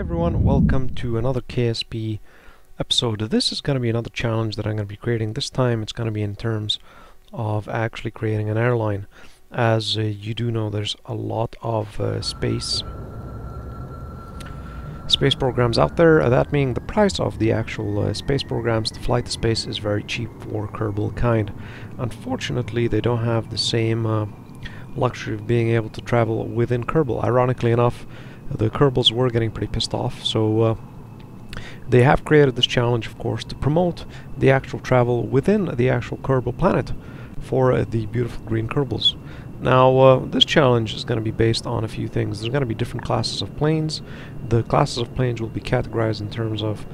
everyone, welcome to another KSP episode. This is going to be another challenge that I'm going to be creating. This time it's going to be in terms of actually creating an airline. As you do know, there's a lot of space programs out there. That meaning the price of the actual space programs to fly to space is very cheap for Kerbal kind. Unfortunately, they don't have the same luxury of being able to travel within Kerbal. Ironically enough, the Kerbals were getting pretty pissed off, so they have created this challenge, of course, to promote the actual travel within the actual Kerbal planet for the beautiful green Kerbals. Now, this challenge is going to be based on a few things. There's going to be different classes of planes. The classes of planes will be categorized in terms of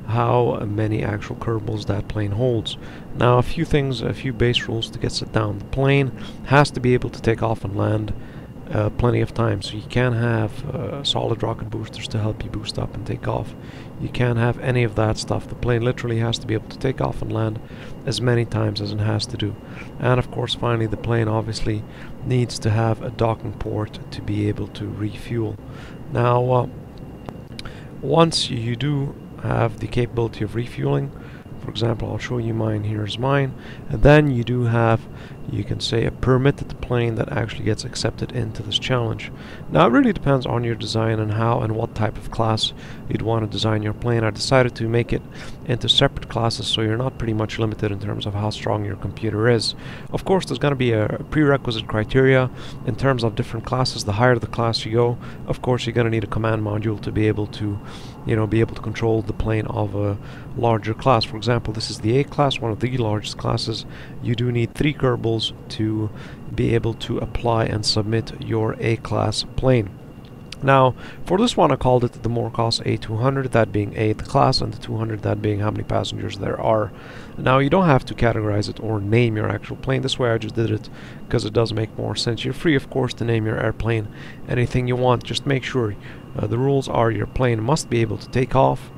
how many actual Kerbals that plane holds. Now, a few things, a few base rules to get set down. The plane has to be able to take off and land plenty of time, so you can't have solid rocket boosters to help you boost up and take off. You can't have any of that stuff. The plane literally has to be able to take off and land as many times as it has to do. And of course, finally, the plane obviously needs to have a docking port to be able to refuel. Now, once you do have the capability of refueling, for example, I'll show you mine. Here's mine. And then you do have, you can say, a permitted plane that actually gets accepted into this challenge. Now, it really depends on your design and how and what type of class you'd want to design your plane. I decided to make it into separate classes so you're not pretty much limited in terms of how strong your computer is. Of course, there's going to be a prerequisite criteria in terms of different classes. The higher the class you go, of course, you're going to need a command module to be able to, be able to control the plane of a larger class. For example, this is the A class, one of the largest classes. You do need 3 Kerbals to be able to apply and submit your A class plane. Now, for this one I called it the Morkos A200, that being A the class, and the 200 that being how many passengers there are. Now, you don't have to categorize it or name your actual plane. This way I just did it because it does make more sense. You're free, of course, to name your airplane anything you want. Just make sure the rules are your plane must be able to take off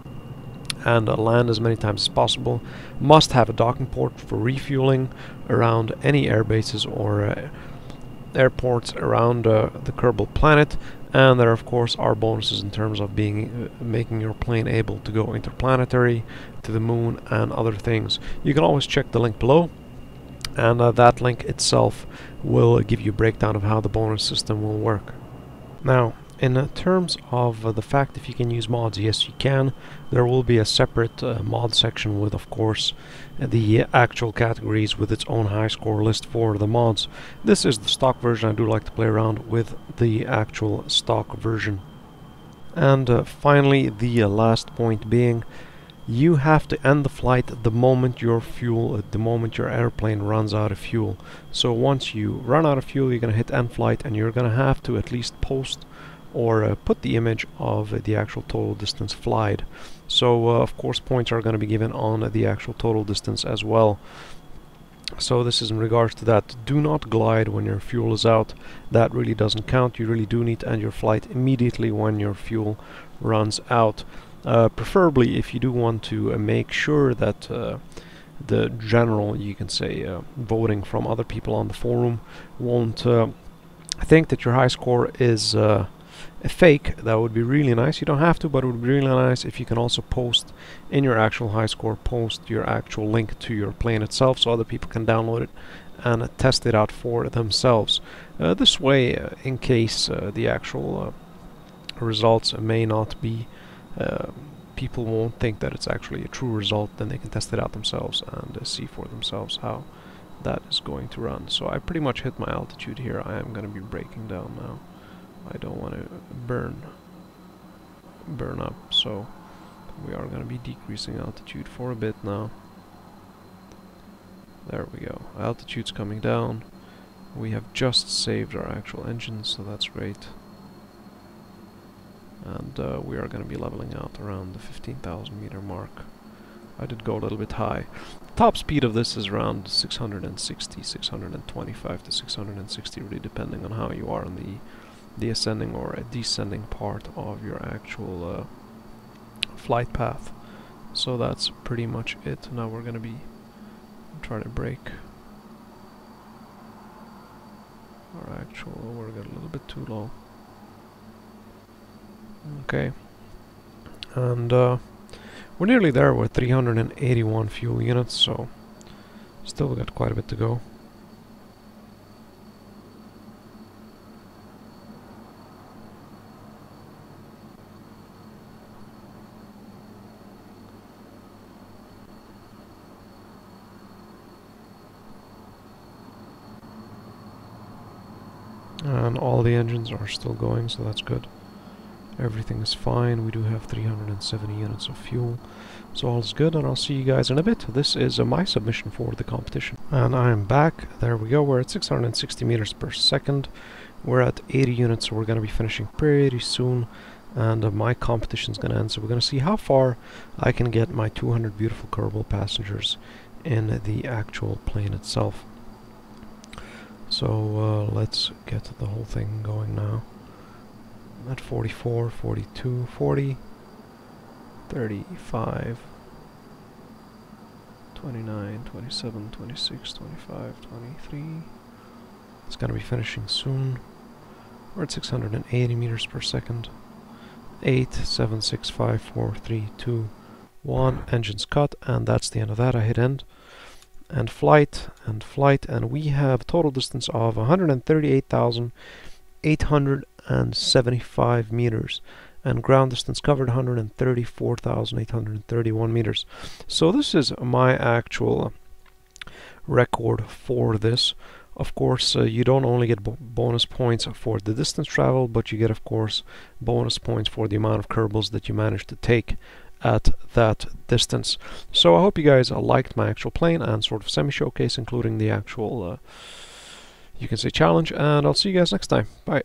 and land as many times as possible, must have a docking port for refueling around any air bases or airports around the Kerbal planet, and there of course are bonuses in terms of being making your plane able to go interplanetary, to the moon, and other things. You can always check the link below, and that link itself will give you a breakdown of how the bonus system will work. Now, in terms of the fact if you can use mods, yes you can. There will be a separate mod section with, of course, the actual categories with its own high score list for the mods. This is the stock version. I do like to play around with the actual stock version. And finally, the last point being, you have to end the flight the moment your airplane runs out of fuel. So once you run out of fuel, you're going to hit end flight, and you're going to have to at least post or put the image of the actual total distance flied. So of course points are going to be given on the actual total distance as well. So this is in regards to that. Do not glide when your fuel is out. That really doesn't count. You really do need to end your flight immediately when your fuel runs out. Preferably, if you do want to make sure that the general, you can say, voting from other people on the forum won't think that your high score is a fake, that would be really nice. You don't have to, but it would be really nice if you can also post in your actual high score, post your actual link to your plane itself so other people can download it and test it out for themselves. This way, in case the actual results may not be, people won't think that it's actually a true result, then they can test it out themselves and see for themselves how that is going to run. So I pretty much hit my altitude here. I am going to be breaking down now. I don't want to burn up, so we are going to be decreasing altitude for a bit now. There we go. Altitude's coming down. We have just saved our actual engines, so that's great. And we are going to be leveling out around the 15,000 meter mark. I did go a little bit high. The top speed of this is around 660, 625 to 660, really depending on how you are on the ascending or a descending part of your actual flight path. So that's pretty much it. Now we're going to be trying to break our actual, we're getting a little bit too low. Okay, And we're nearly there with 381 fuel units, so still got quite a bit to go. And all the engines are still going, so that's good. Everything is fine. We do have 370 units of fuel, so all is good, and I'll see you guys in a bit. This is my submission for the competition. And I am back. There we go. We're at 660 meters per second. We're at 80 units, so we're going to be finishing pretty soon, and my competition is going to end, so we're going to see how far I can get my 200 beautiful Kerbal passengers in the actual plane itself. So let's get the whole thing going now. I'm at 44, 42, 40, 35, 29, 27, 26, 25, 23. It's going to be finishing soon. We're at 680 meters per second. 8, 7, 6, 5, 4, 3, 2, 1. Engines cut, and that's the end of that. I hit end. And flight, and we have total distance of 138,875 meters, and ground distance covered 134,831 meters. So this is my actual record for this. Of course, you don't only get bonus points for the distance travel, but you get, of course, bonus points for the amount of Kerbals that you managed to take at that distance. So I hope you guys liked my actual plane and sort of semi-showcase, including the actual, you can say, challenge, and I'll see you guys next time. Bye.